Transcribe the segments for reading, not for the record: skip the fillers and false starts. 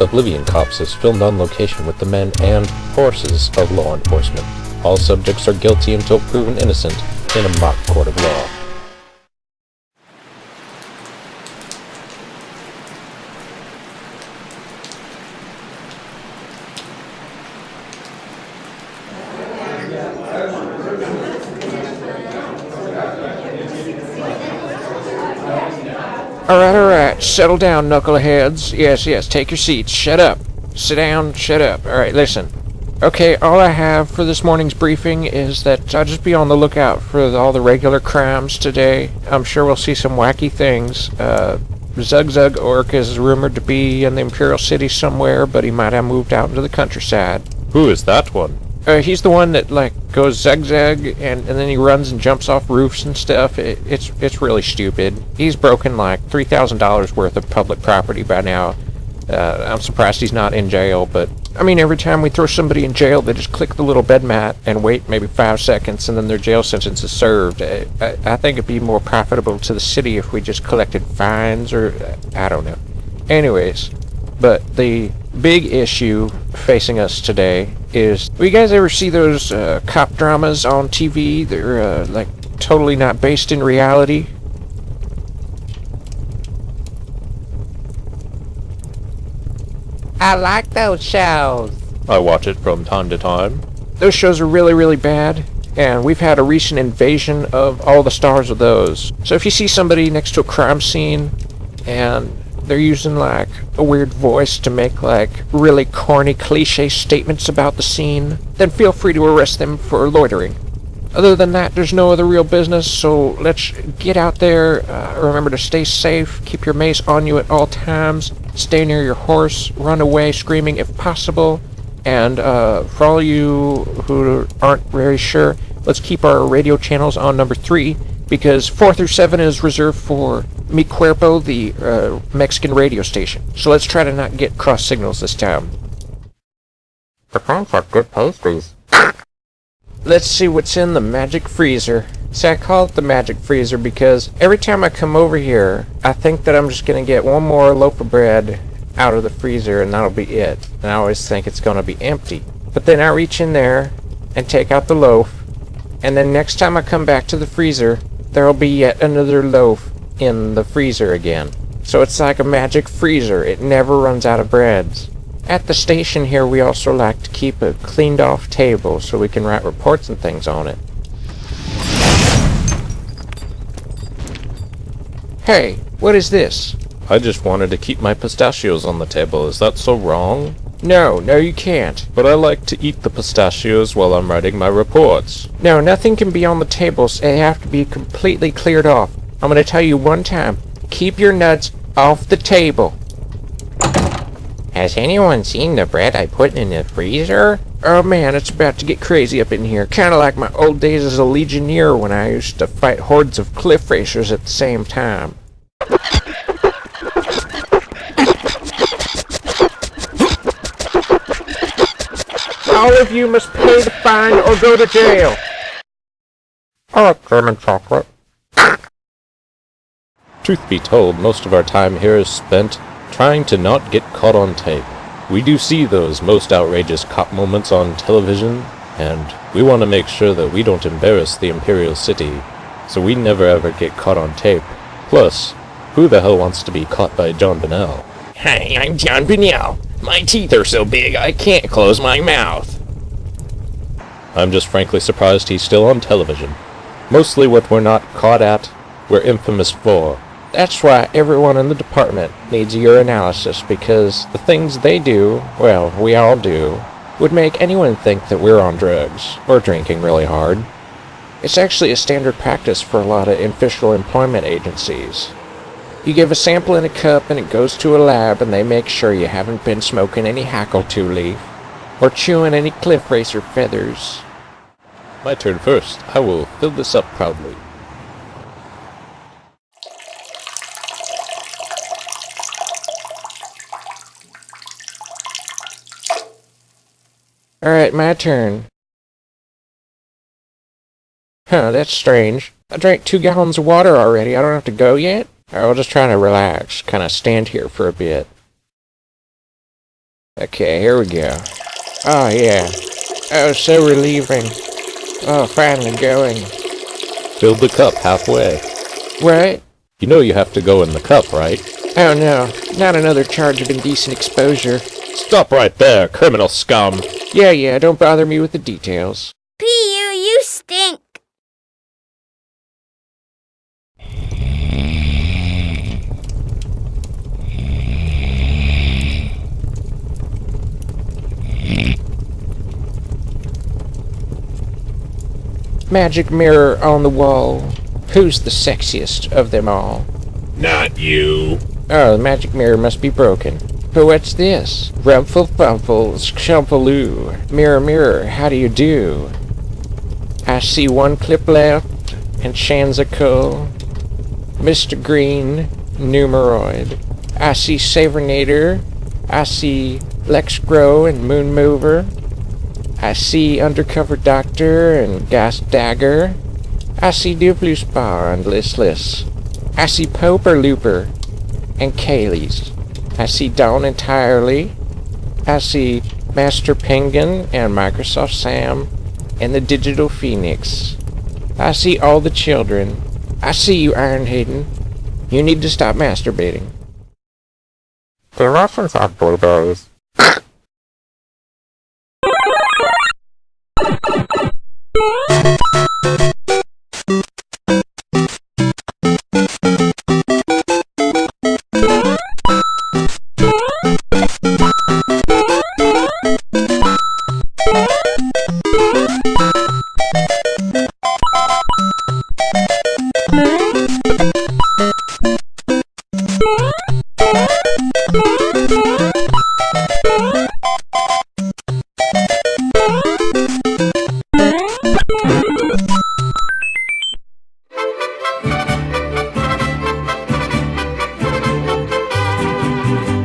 Oblivion Cops is filmed on location with the men and horses of law enforcement. All subjects are guilty until proven innocent in a mock court of law. Alright, settle down, knuckleheads. Yes, take your seats. Shut up. Sit down, shut up. Alright, listen. Okay, all I have for this morning's briefing is that I'll just be on the lookout for all the regular crimes today. I'm sure we'll see some wacky things. Zug Orc is rumored to be in the Imperial City somewhere, but he might have moved out into the countryside. Who is that one? He's the one that, goes zigzag, and then he runs and jumps off roofs and stuff. It's really stupid. He's broken, $3,000 worth of public property by now. I'm surprised he's not in jail, but, every time we throw somebody in jail, they just click the little bed mat and wait maybe 5 seconds, and then their jail sentence is served. I think it'd be more profitable to the city if we just collected fines, or, I don't know. Anyways, but the big issue facing us today is, you guys ever see those cop dramas on TV? They're totally not based in reality. I like those shows. I watch it from time to time. Those shows are really, really bad, and we've had a recent invasion of all the stars of those. So if you see somebody next to a crime scene and they're using a weird voice to make really corny cliche statements about the scene, then feel free to arrest them for loitering. Other than that, there's no other real business, so let's get out there. Remember to stay safe, keep your mace on you at all times, stay near your horse, run away screaming if possible, and for all you who aren't very sure, let's keep our radio channels on number 3, because 4 through 7 is reserved for Mi Cuerpo, the Mexican radio station. So let's try to not get cross signals this time. The pants have good pastries. Let's see what's in the magic freezer. See, I call it the magic freezer because every time I come over here, I think that I'm just going to get one more loaf of bread out of the freezer and that'll be it. And I always think it's going to be empty. But then I reach in there and take out the loaf, and then next time I come back to the freezer, there'll be yet another loaf in the freezer again. So it's like a magic freezer. It never runs out of breads. At the station here, we also like to keep a cleaned off table so we can write reports and things on it. Hey, what is this? I just wanted to keep my pistachios on the table. Is that so wrong? No, you can't. But I like to eat the pistachios while I'm writing my reports. No, nothing can be on the tables. They have to be completely cleared off. I'm going to tell you one time. Keep your nuts off the table. Has anyone seen the bread I put in the freezer? Oh man, it's about to get crazy up in here. Kinda like my old days as a legionnaire when I used to fight hordes of cliff racers at the same time. All of you must pay the fine or go to jail. I like German chocolate. Truth be told, most of our time here is spent trying to not get caught on tape. We do see those most outrageous cop moments on television, and we want to make sure that we don't embarrass the Imperial City, so we never ever get caught on tape. Plus, who the hell wants to be caught by John Bennell? Hi, I'm John Bennell. My teeth are so big I can't close my mouth. I'm just frankly surprised he's still on television. Mostly what we're not caught at, we're infamous for. That's why everyone in the department needs a urinalysis, because the things they do, well, we all do, would make anyone think that we're on drugs, or drinking really hard. It's actually a standard practice for a lot of official employment agencies. You give a sample in a cup and it goes to a lab and they make sure you haven't been smoking any hackle-two leaf, or chewing any cliff racer feathers. My turn first. I will fill this up proudly. Alright, my turn. Huh, that's strange. I drank 2 gallons of water already. I don't have to go yet? I'll just try to relax, kind of stand here for a bit. Okay, here we go. Oh, yeah. Oh, so relieving. Oh, finally going. Fill the cup halfway. What? You know you have to go in the cup, right? Oh, no. Not another charge of indecent exposure. Stop right there, criminal scum! Yeah, don't bother me with the details. P.U., you stink. Magic mirror on the wall. Who's the sexiest of them all? Not you. Oh, the magic mirror must be broken. But what's this? Rumfle-fumfle, shumpaloo. Mirror, mirror, how do you do? I see one clip left, and Shanzicle. Mr. Green, Numeroid. I see Savernator. I see Lex Grow and Moon Mover. I see Undercover Doctor and Gas Dagger. I see Doofloosbar and Listless. I see Poper Looper and Kayleys. I see Dawn Entirely. I see Master Penguin and Microsoft Sam and the Digital Phoenix. I see all the children. I see you, Iron Hayden. You need to stop masturbating. The Russians have blueberries.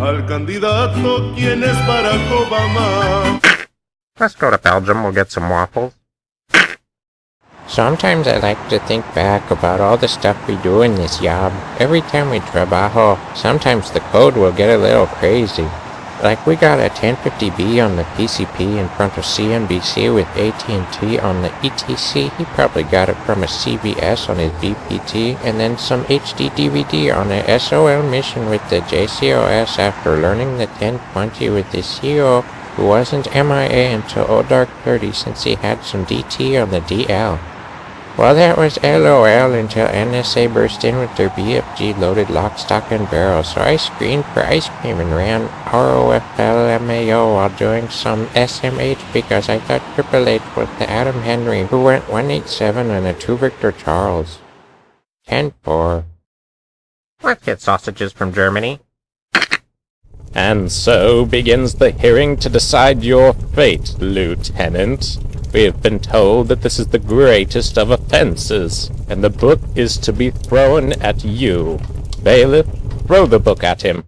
Al candidato, ¿quién es Barack Obama? Let's go to Belgium, we'll get some waffles. Sometimes I like to think back about all the stuff we do in this job. Every time we trabajo, sometimes the code will get a little crazy. Like we got a 1050B on the PCP in front of CNBC with AT&T on the ETC. He probably got it from a CVS on his BPT, and then some HD DVD on a SOL mission with the JCOS after learning the 1020 with the CO, who wasn't MIA until Old Dark 30 since he had some DT on the DL. Well, that was LOL until NSA burst in with their BFG loaded lock, stock, and barrel, so I screened for ice cream and ran ROFLMAO while doing some SMH because I thought Triple H was the Adam Henry who went 187 on a 2 Victor Charles. 10-4. Let's get sausages from Germany. And so begins the hearing to decide your fate, Lieutenant. We have been told that this is the greatest of offenses, and the book is to be thrown at you. Bailiff, throw the book at him.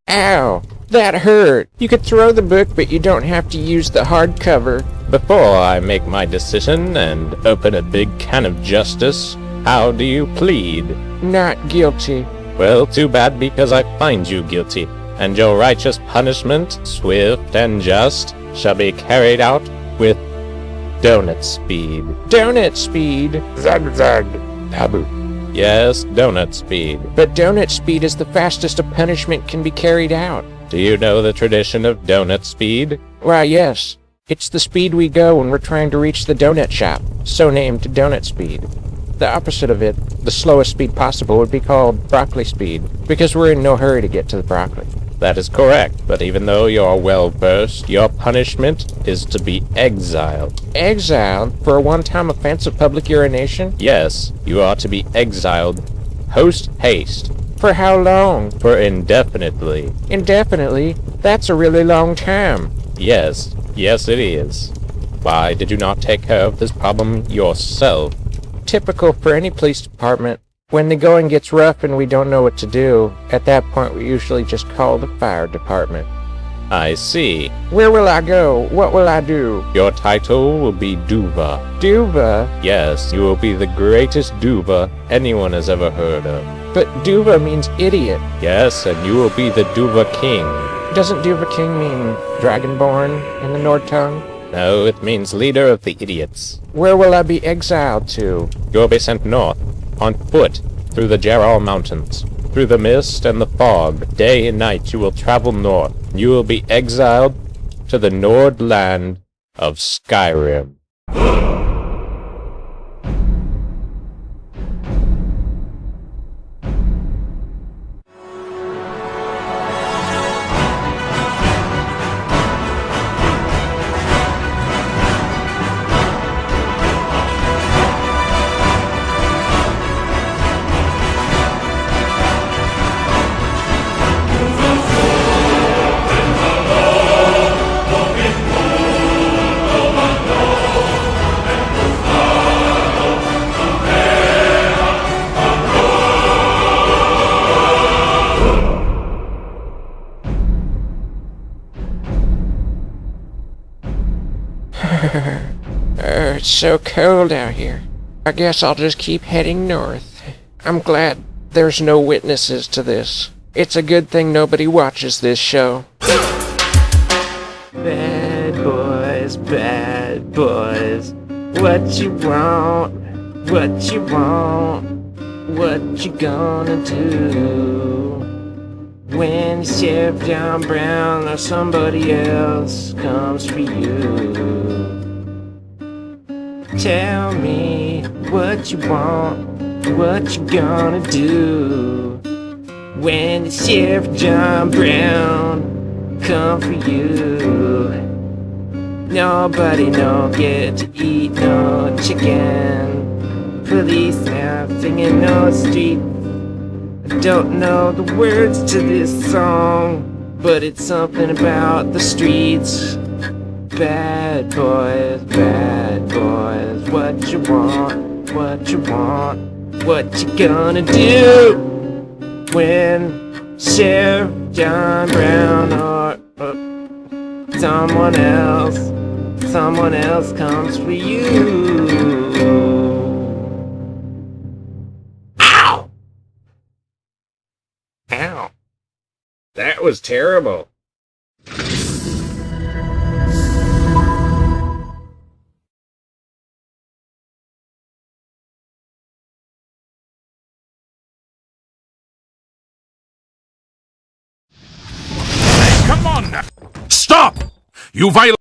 Ow! That hurt! You could throw the book, but you don't have to use the hardcover. Before I make my decision and open a big can of justice, how do you plead? Not guilty. Well, too bad, because I find you guilty, and your righteous punishment, swift and just, shall be carried out with donut speed. Donut speed? Zag zag. Taboo. Yes, donut speed. But donut speed is the fastest a punishment can be carried out. Do you know the tradition of donut speed? Why, yes. It's the speed we go when we're trying to reach the donut shop, so named donut speed. The opposite of it, the slowest speed possible, would be called broccoli speed, because we're in no hurry to get to the broccoli. That is correct, but even though you're well-versed, your punishment is to be exiled. Exiled? For a one-time offense of public urination? Yes, you are to be exiled post haste. For how long? For indefinitely. Indefinitely? That's a really long time. Yes it is. Why did you not take care of this problem yourself? Typical for any police department. When the going gets rough and we don't know what to do, at that point we usually just call the fire department. I see. Where will I go? What will I do? Your title will be Duva. Duva? Yes, you will be the greatest Duva anyone has ever heard of. But Duva means idiot. Yes, and you will be the Duva King. Doesn't Duva King mean Dragonborn in the Nord tongue? No, it means leader of the idiots. Where will I be exiled to? You will be sent north, on foot, through the Jarral Mountains. Through the mist and the fog, day and night you will travel north. You will be exiled to the Nord land of Skyrim. It's so cold out here. I guess I'll just keep heading north. I'm glad there's no witnesses to this. It's a good thing nobody watches this show. Bad boys, what you want, what you want, what you gonna do? When Sheriff John Brown or somebody else comes for you. Tell me what you want, what you gonna do when the Sheriff John Brown come for you. Nobody no get to eat no chicken. Police now singing no street. I don't know the words to this song, but it's something about the streets. Bad boys, what you want, what you want, what you gonna do when Sheriff John Brown or someone else comes for you? Ow! Ow. That was terrible. Come on now! Stop! You violate